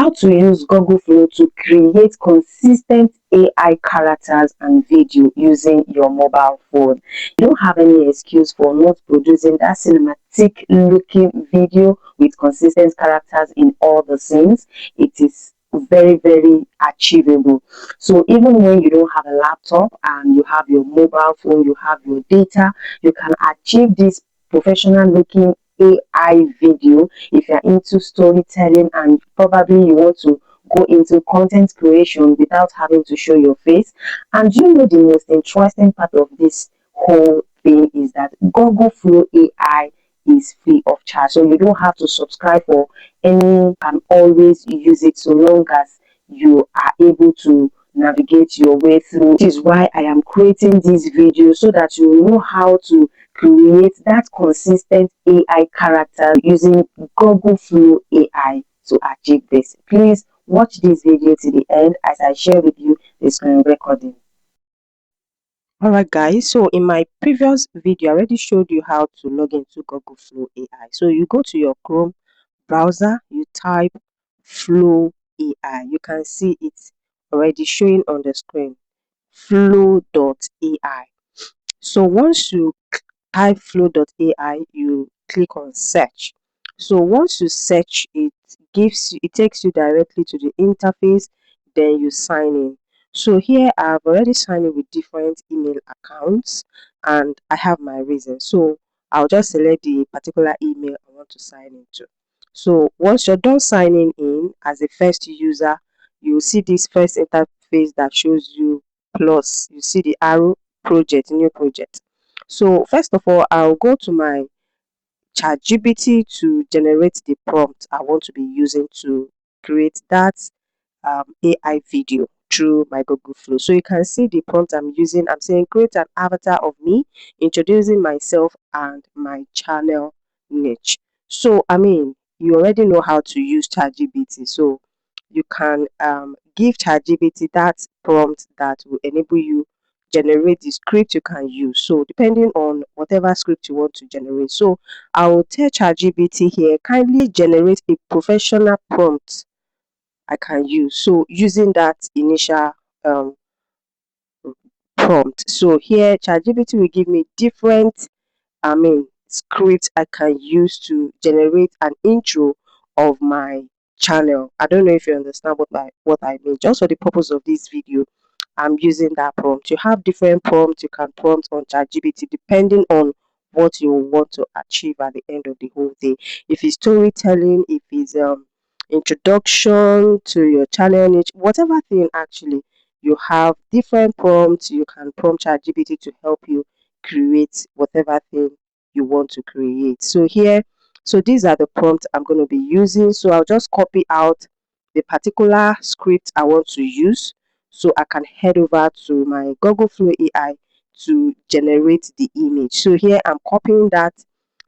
How to use Google Flow to create consistent AI characters and video using your mobile phone. You don't have any excuse for not producing that cinematic looking video with consistent characters in all the scenes. It is very, very achievable. So even when you don't have a laptop and you have your mobile phone, you have your data, you can achieve this professional looking AI video if you're into storytelling and probably you want to go into content creation without having to show your face. And you know the most interesting part of this whole thing is that Google Flow AI is free of charge. So you don't have to subscribe for any and always use it so long as you are able to navigate your way through. This is why I am creating this video so that you know how to create that consistent AI character using Google Flow AI to achieve this. Please watch this video to the end as I share with you the screen recording. Alright guys, so in my previous video I already showed you how to log into Google Flow AI. So you go to your Chrome browser, you type Flow AI. You can see it's already showing on the screen, flow.ai. So once you type flow.ai, you click on search. So once you search, it takes you directly to the interface, then you sign in. So here I've already signed in with different email accounts and I have my reason. So I'll just select the particular email I want to sign into. So once you're done signing in as a first user, you'll see this first interface that shows you plus. You see the arrow project, new project. So first of all, I'll go to my ChatGPT to generate the prompt I want to be using to create that AI video through my Google Flow. So you can see the prompt I'm using. I'm saying create an avatar of me, introducing myself and my channel niche. So I mean, you already know how to use ChatGPT. So you can give ChatGPT that prompt that will enable you generate the script you can use. So depending on whatever script you want to generate. So I will tell ChatGPT here, kindly generate a professional prompt I can use. So using that initial um, prompt. So here ChatGPT will give me different script I can use to generate an intro of my channel. I don't know if you understand what I mean. Just for the purpose of this video, I'm using that prompt. You have different prompts you can prompt on ChatGPT depending on what you want to achieve at the end of the whole day. If it's storytelling, if it's introduction to your channel niche, whatever thing actually, you have different prompts you can prompt ChatGPT to help you create whatever thing you want to create. So here, so these are the prompts I'm going to be using. So I'll just copy out the particular script I want to use so I can head over to my Google Flow AI to generate the image. So here I'm copying that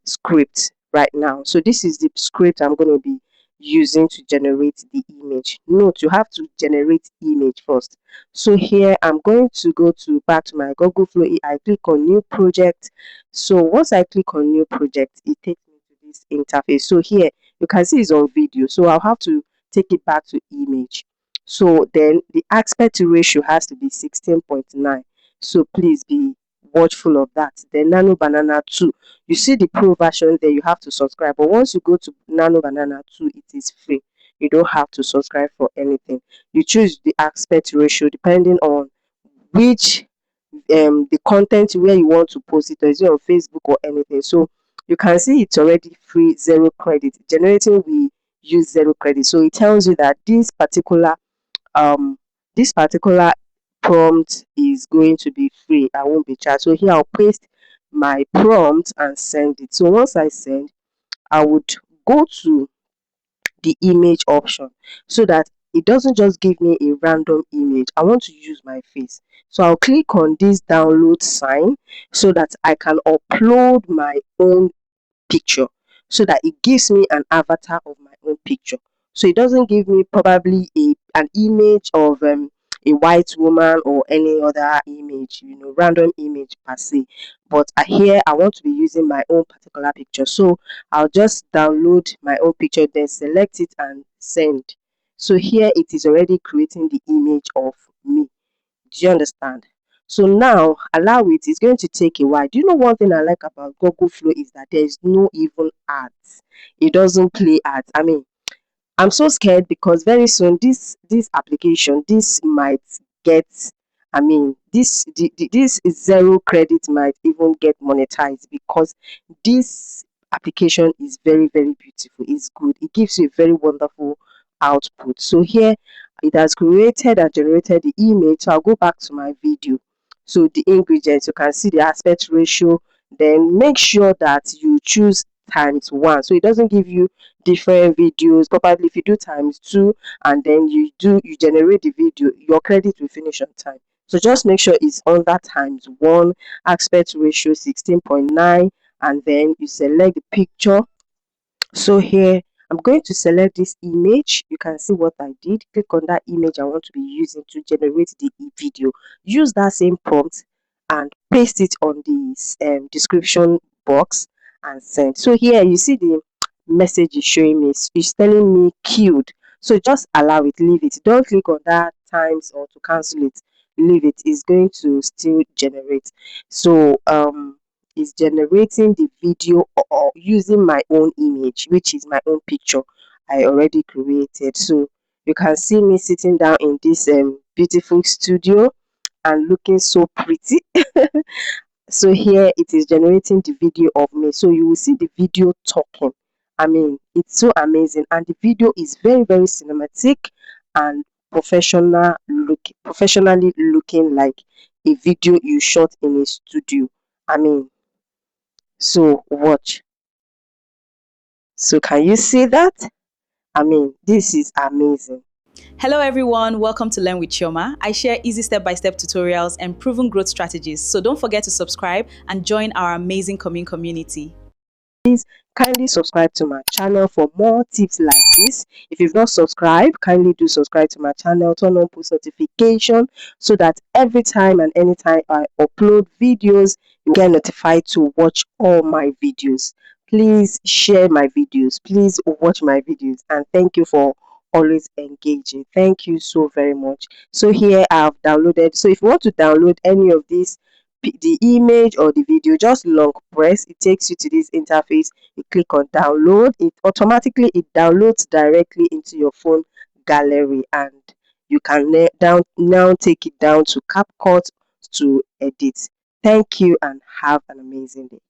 script right now. So this is the script I'm going to be using to generate the image. Note, you have to generate image first. So here I'm going to go to back to my Google Flow AI, click on new project. So once I click on new project, it takes me to this interface. So here you can see it's on video. So I'll have to take it back to image. So then the aspect ratio has to be 16.9. So please be watchful of that. Then Nano Banana 2. You see the pro version there, you have to subscribe. But once you go to Nano Banana 2, it is free. You don't have to subscribe for anything. You choose the aspect ratio depending on which the content where you want to post it, or is it on Facebook or anything. So you can see it's already free, zero credit. Generating we use zero credit. So it tells you that um this particular prompt is going to be free. I won't be charged. So here I'll paste my prompt and send it. So once I send, I would go to the image option so that it doesn't just give me a random image. I want to use my face. So I'll click on this download sign so that I can upload my own picture so that it gives me an avatar of my own picture. So it doesn't give me probably an image of a white woman or any other image, random image per se. But here I want to be using my own particular picture. So I'll just download my own picture, then select it and send. So here it is already creating the image of me. Do you understand? So now allow it. It's going to take a while. Do you know one thing I like about Google Flow is that there is no even ads. It doesn't play ads. I mean, I'm so scared because very soon this application this might get, I mean, this zero credit might even get monetized because this application is very very beautiful. It's good. It gives you a very wonderful output. So here it has created and generated the image. So I'll go back to my video. So the ingredients, you can see the aspect ratio. Then make sure that you choose times one so it doesn't give you different videos. Probably if you do times two and then you generate the video, your credit will finish on time. So just make sure it's under times one, aspect ratio 16.9, and then you select the picture. So here I'm going to select this image. You can see what I did. Click on that image I want to be using to generate the video. Use that same prompt and paste it on the description box and send. So here you see the message is showing me. It's telling me queued. So just allow it, leave it. Don't click on that times or to cancel it. Leave it. It's going to still generate. So is generating the video or using my own image, which is my own picture I already created. So you can see me sitting down in this beautiful studio and looking so pretty. So here it is generating the video of me. So you will see the video talking. I mean, it's so amazing, and the video is very very cinematic and professionally looking like a video you shot in a studio. I mean, so watch. So can you see that? I mean, this is amazing. Hello everyone, welcome to Learn with Chioma. I share easy step-by-step tutorials and proven growth strategies, so don't forget to subscribe and join our amazing community. Please kindly subscribe to my channel for more tips like this. If you've not subscribed, kindly do subscribe to my channel, turn on post notification so that every time and anytime I upload videos, you get notified to watch all my videos. Please share my videos, please watch my videos, and thank you for always engaging. Thank you so very much. So here I've downloaded. So if you want to download any of these, the image or the video, just long press, it takes you to this interface. You click on download, it automatically it downloads directly into your phone gallery, and you can now take it down to CapCut to edit. Thank you and have an amazing day.